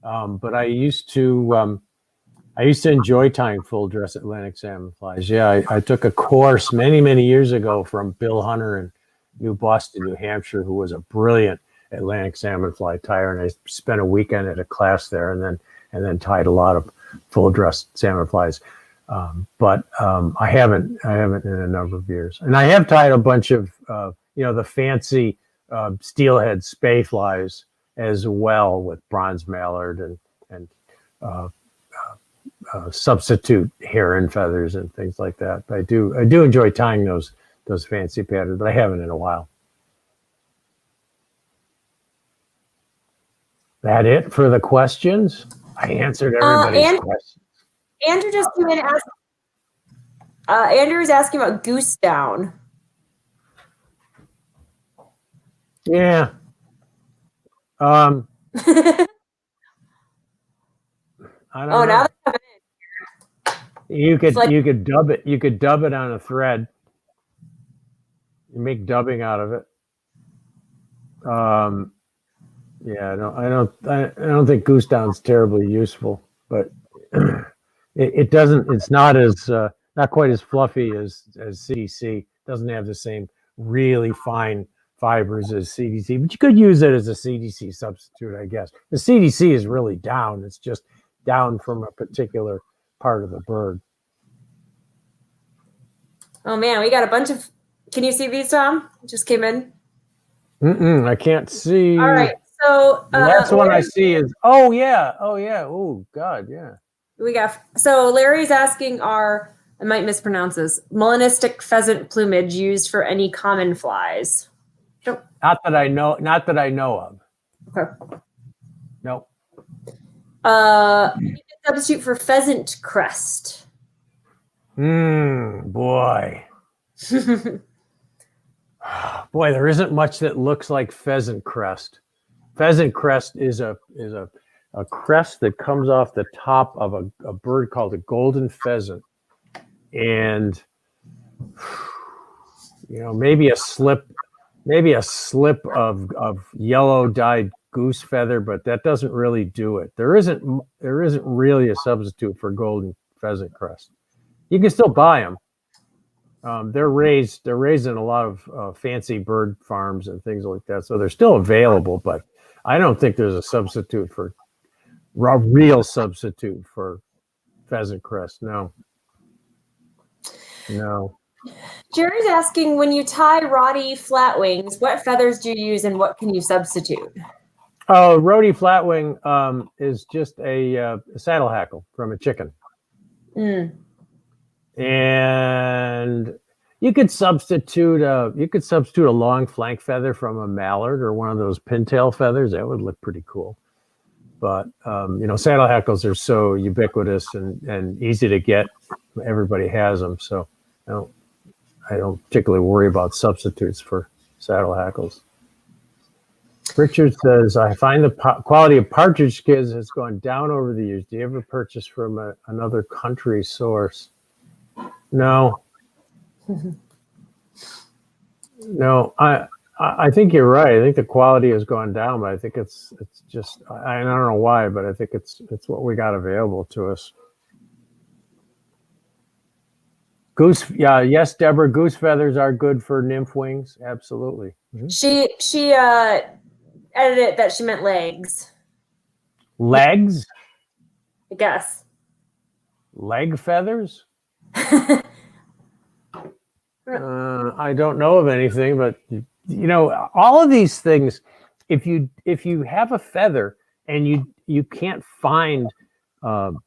but I used to enjoy tying full dress Atlantic salmon flies. Yeah, I took a course many years ago from Bill Hunter in New Boston, New Hampshire, who was a brilliant Atlantic salmon fly tyer, and I spent a weekend at a class there, and then tied a lot of full dress salmon flies. But I haven't in a number of years, and I have tied a bunch of the fancy steelhead spay flies as well with bronze mallard and substitute heron feathers and things like that. But I do enjoy tying those fancy patterns, but I haven't in a while. That it for the questions? I answered everybody's questions. Andrew just came in and asked. Andrew is asking about goose down. Yeah. I don't know. Now you could dub it. You could dub it on a thread. You make dubbing out of it. Yeah, I don't think goose down's terribly useful, but it's not quite as fluffy as CDC. It doesn't have the same really fine fibers as CDC, but you could use it as a CDC substitute, I guess. The CDC is really down. It's just down from a particular part of the bird. Oh man, we got a bunch of. Can you see these, Tom? Just came in. I can't see. All right, so The last one I Larry, see is, oh yeah. Oh God, yeah. Larry's asking, I might mispronounce this, melanistic pheasant plumage used for any common flies? Not that I know of. Okay. Nope. You can substitute for pheasant crest. Boy. Boy, there isn't much that looks like pheasant crest. Pheasant crest is a crest that comes off the top of a bird called a golden pheasant. And maybe a slip of yellow dyed goose feather, but that doesn't really do it. There isn't really a substitute for golden pheasant crest. You can still buy them. They're raised in a lot of fancy bird farms and things like that, so they're still available. But I don't think there's a real substitute for pheasant crest. No. Jerry's asking, when you tie Roddy flatwings, what feathers do you use and what can you substitute? Oh, Rhodie flatwing is just a saddle hackle from a chicken. And you could substitute a long flank feather from a mallard or one of those pintail feathers. That would look pretty cool. But saddle hackles are so ubiquitous and easy to get. Everybody has them, so I don't particularly worry about substitutes for saddle hackles. Richard says, I find the quality of partridge skins has gone down over the years. Do you ever purchase from another country source? No. No, I think you're right. I think the quality has gone down, but I think it's just, I don't know why, but I think it's what we got available to us. Goose, yes, Deborah, goose feathers are good for nymph wings. Absolutely. Mm-hmm. She edited that she meant legs. Legs? I guess. Leg feathers? I don't know of anything, but all of these things, if you have a feather and you can't find an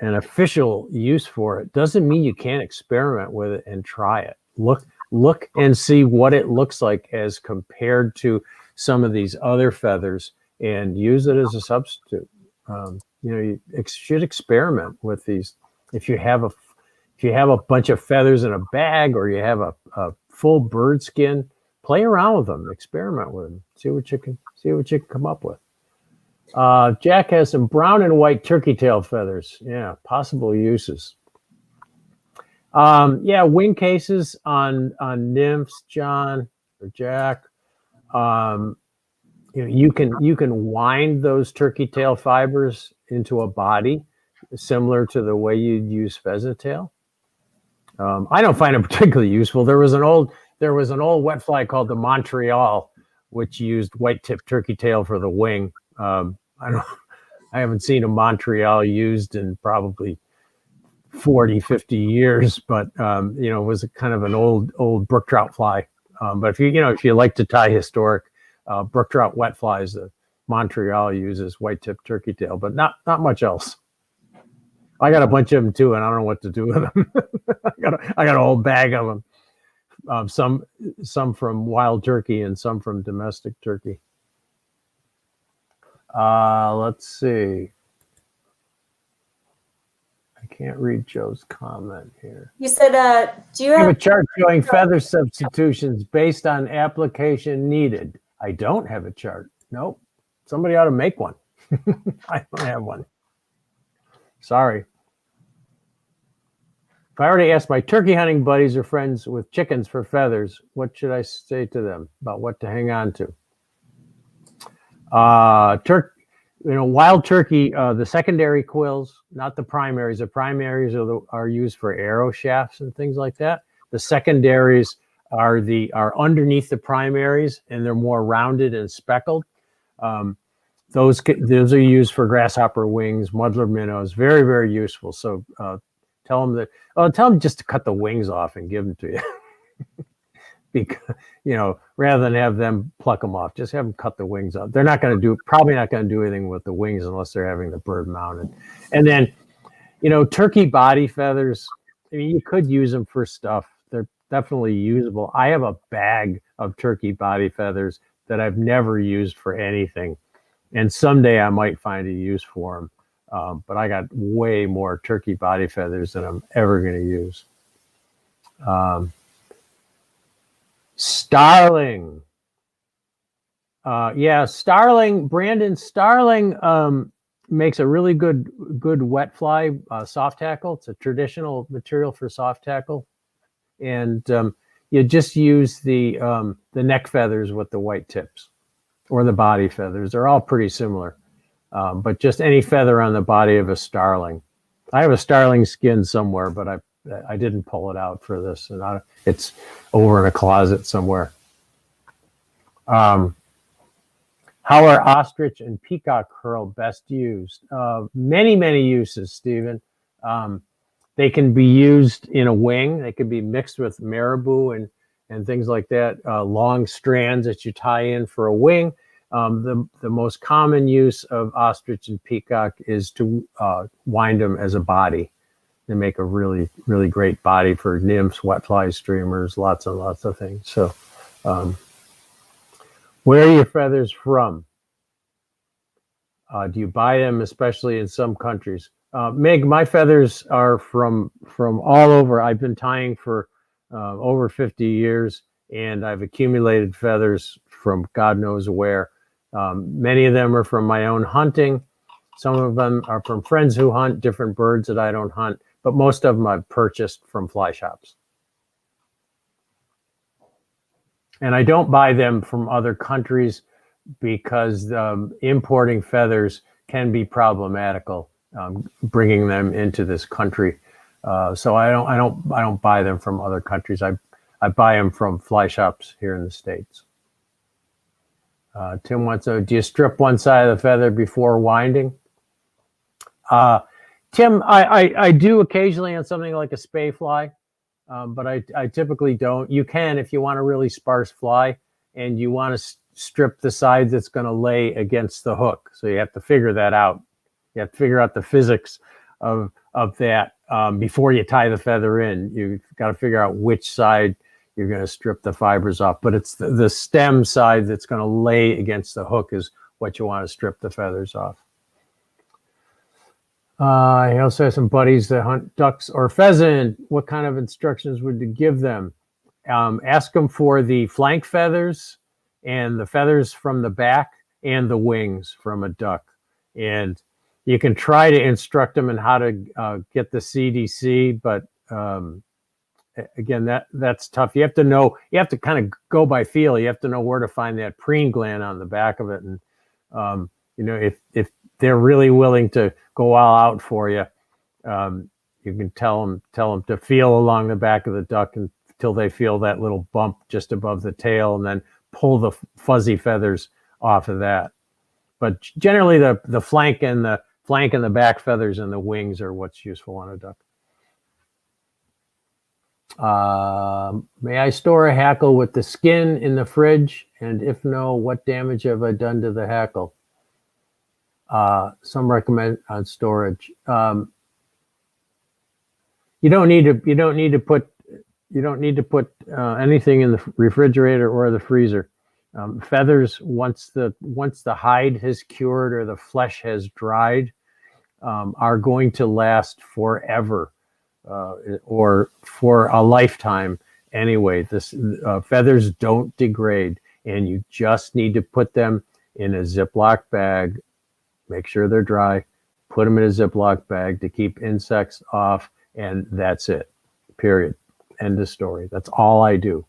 official use for it, doesn't mean you can't experiment with it and try it. Look and see what it looks like as compared to some of these other feathers and use it as a substitute. You should experiment with these. If you have a bunch of feathers in a bag, or you have a full bird skin, play around with them, experiment with them, see what you can come up with. Jack has some brown and white turkey tail feathers. Yeah, possible uses. Wing cases on nymphs, John or Jack. You can wind those turkey tail fibers into a body similar to the way you'd use pheasant tail. I don't find it particularly useful. There was an old wet fly called the Montreal, which used white tip turkey tail for the wing. I haven't seen a Montreal used in probably 40, 50 years, but it was a kind of an old brook trout fly. But if you like to tie historic brook trout wet flies, the Montreal uses white tip turkey tail, but not much else. I got a bunch of them too, and I don't know what to do with them. I got a whole bag of them. Some from wild turkey and some from domestic turkey. Let's see. I can't read Joe's comment here. You said, do you have a chart showing feather substitutions based on application needed? I don't have a chart. Nope. Somebody ought to make one. I don't have one. Sorry. If I already asked my turkey hunting buddies or friends with chickens for feathers, what should I say to them about what to hang on to? Wild turkey, the secondary quills, not the primaries. The primaries are used for arrow shafts and things like that. The secondaries are underneath the primaries, and they're more rounded and speckled. those are used for grasshopper wings, muddler minnows, very, very useful. So tell them just to cut the wings off and give them to you. Because, rather than have them pluck them off, just have them cut the wings off. They're probably not going to do anything with the wings unless they're having the bird mounted. And then, turkey body feathers, I mean, you could use them for stuff. They're definitely usable. I have a bag of turkey body feathers that I've never used for anything. And someday I might find a use for them. But I got way more turkey body feathers than I'm ever going to use. Starling. Brandon Starling makes a really good wet fly soft tackle. It's a traditional material for soft tackle. And you just use the neck feathers with the white tips or the body feathers. They're all pretty similar. But just any feather on the body of a starling. I have a starling skin somewhere, but I didn't pull it out for this, and it's over in a closet somewhere. How are ostrich and peacock curl best used? Many uses, Stephen. They can be used in a wing. They can be mixed with marabou and things like that. Long strands that you tie in for a wing. The most common use of ostrich and peacock is to wind them as a body. They make a really, really great body for nymphs, wet fly streamers, lots and lots of things. So, where are your feathers from? Do you buy them, especially in some countries? Meg, my feathers are from all over. I've been tying for over 50 years, and I've accumulated feathers from God knows where. Many of them are from my own hunting. Some of them are from friends who hunt different birds that I don't hunt. But most of them I've purchased from fly shops. And I don't buy them from other countries because importing feathers can be problematical, bringing them into this country. So I don't buy them from other countries. I buy them from fly shops here in the States. Tim wants to, do you strip one side of the feather before winding? Tim, I do occasionally on something like a spay fly, but I typically don't. You can if you want a really sparse fly and you want to strip the side that's going to lay against the hook. So you have to figure that out. You have to figure out the physics of that before you tie the feather in. You've got to figure out which side you're going to strip the fibers off. But it's the stem side that's going to lay against the hook is what you want to strip the feathers off. He also has some buddies that hunt ducks or pheasant. What kind of instructions would you give them? Ask them for the flank feathers and the feathers from the back and the wings from a duck. And you can try to instruct them in how to get the CDC, but again, that's tough. You have to know, you have to kind of go by feel. You have to know where to find that preen gland on the back of it. And, if they're really willing to go all out for you, you can tell them to feel along the back of the duck until they feel that little bump just above the tail, and then pull the fuzzy feathers off of that. But generally, the flank and the back feathers and the wings are what's useful on a duck. May I store a hackle with the skin in the fridge? And if no, what damage have I done to the hackle? Some recommend on storage. You don't need to put anything in the refrigerator or the freezer. Feathers, once the hide has cured or the flesh has dried, are going to last forever. Or for a lifetime anyway. Feathers don't degrade, and you just need to put them in a Ziploc bag. Make sure they're dry. Put them in a Ziploc bag to keep insects off, and that's it. Period. End of story. That's all I do.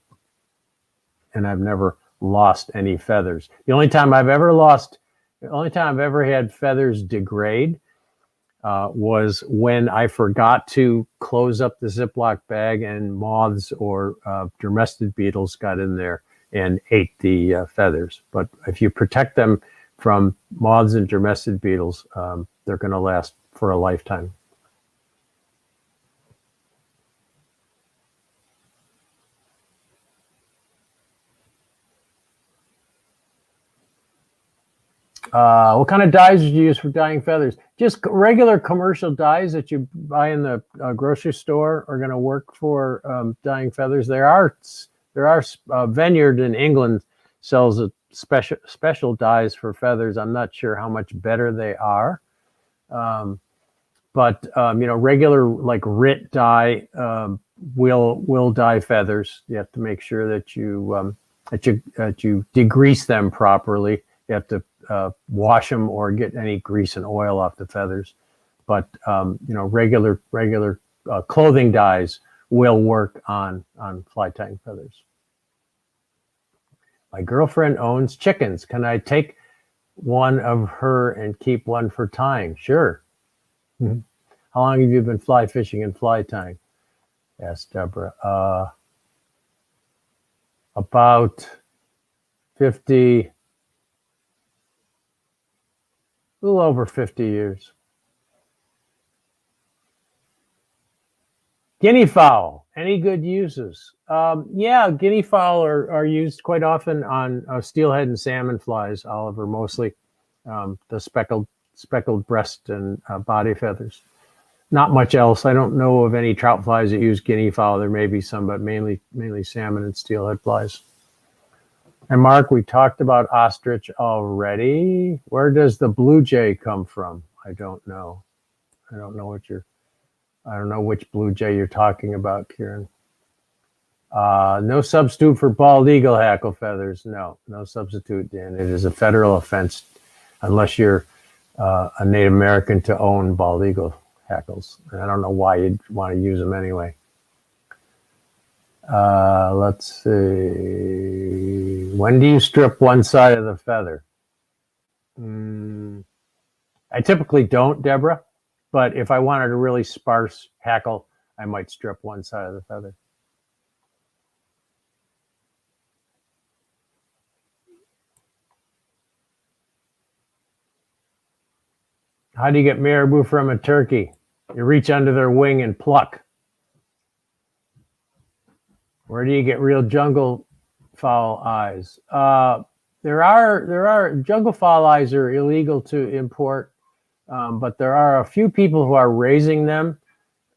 And I've never lost any feathers. The only time I've ever had feathers degrade was when I forgot to close up the Ziploc bag and moths or dermestid beetles got in there and ate the feathers. But if you protect them from moths and dermestid beetles, they're going to last for a lifetime. What kind of dyes did you use for dyeing feathers? Just regular commercial dyes that you buy in the grocery store are going to work for dyeing feathers. There are Vineyard in England sells a special dyes for feathers. I'm not sure how much better they are, but regular like RIT dye will dye feathers. You have to make sure that you degrease them properly. You have to wash them or get any grease and oil off the feathers. But regular clothing dyes will work on fly tying feathers. My girlfriend owns chickens. Can I take one of her and keep one for tying? Sure. How long have you been fly fishing and fly tying? Asked Deborah. About 50, a little over 50 years. Guinea fowl, any good uses? Yeah, guinea fowl are used quite often on steelhead and salmon flies, Oliver, mostly the speckled breast and body feathers. Not much else. I don't know of any trout flies that use guinea fowl. There may be some, but mainly salmon and steelhead flies. And Mark, we talked about ostrich already. Where does the blue jay come from? I don't know. I don't know which blue jay you're talking about, Kieran. No substitute for bald eagle hackle feathers. No substitute, Dan. It is a federal offense unless you're a Native American to own bald eagle hackles. And I don't know why you'd want to use them anyway. Let's see. When do you strip one side of the feather? I typically don't, Deborah. But if I wanted a really sparse hackle, I might strip one side of the feather. How do you get marabou from a turkey? You reach under their wing and pluck. Where do you get real jungle fowl eyes? There are jungle fowl eyes are illegal to import. But there are a few people who are raising them.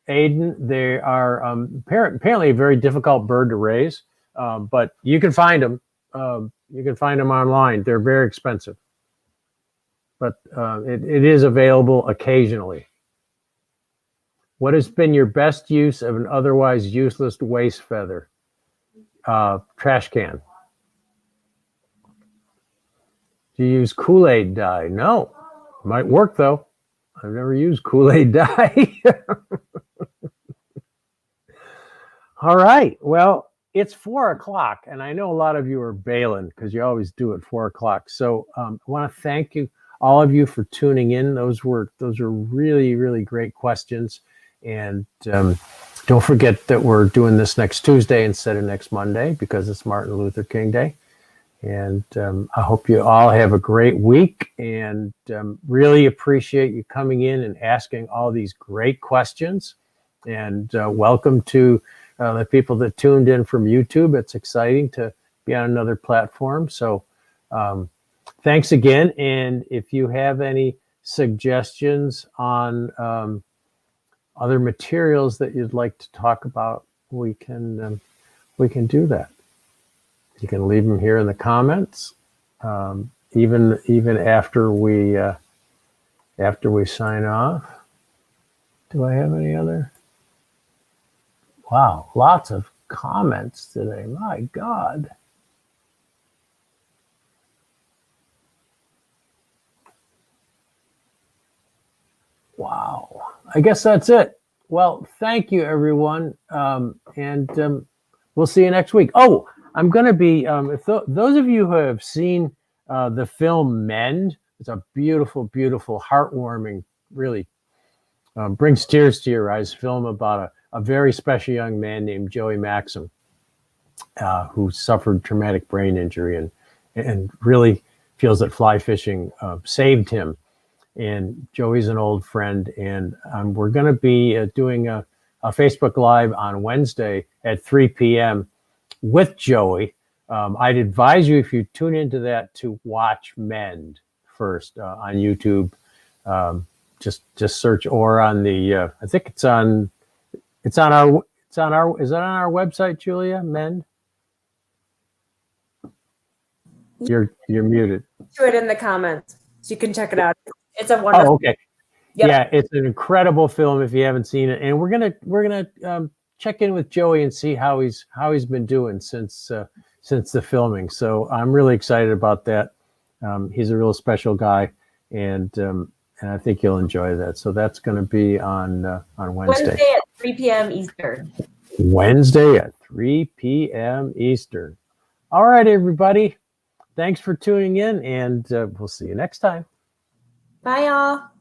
Aiden, they are apparently a very difficult bird to raise, but you can find them. You can find them online. They're very expensive, but it is available occasionally. What has been your best use of an otherwise useless waste feather? Trash can. Do you use Kool-Aid dye? No. Might work though. I've never used Kool-Aid dye. All right. Well, it's 4 o'clock, and I know a lot of you are bailing because you always do at 4 o'clock. So I want to thank you, all of you, for tuning in. Those were really, really great questions. And don't forget that we're doing this next Tuesday instead of next Monday because it's Martin Luther King Day. And I hope you all have a great week and really appreciate you coming in and asking all these great questions. And welcome to the people that tuned in from YouTube. It's exciting to be on another platform. So thanks again. And if you have any suggestions on other materials that you'd like to talk about, we can do that. You can leave them here in the comments, even after we sign off. Do I have any other? Wow, lots of comments today. My God. Wow. I guess that's it. Well, thank you, everyone, and we'll see you next week. Oh. I'm going to be, those of you who have seen the film Mend, it's a beautiful, beautiful, heartwarming, really brings tears to your eyes film about a very special young man named Joey Maxim, who suffered traumatic brain injury and really feels that fly fishing saved him. And Joey's an old friend, and we're going to be doing a Facebook Live on Wednesday at 3 p.m. with Joey. I'd advise you, if you tune into that, to watch Mend first on YouTube. Just search, or on the I think is it on our website, Julia? Mend? You're muted. To it in the comments, so you can check it out. It's a wonderful. Oh, okay. Yep. Yeah, it's an incredible film if you haven't seen it, and we're gonna check in with Joey and see how he's been doing since the filming. So I'm really excited about that. He's a real special guy, and I think you'll enjoy that. So that's going to be on Wednesday. Wednesday at 3 p.m. Eastern. Wednesday at 3 p.m. Eastern. All right, everybody. Thanks for tuning in, and we'll see you next time. Bye, y'all.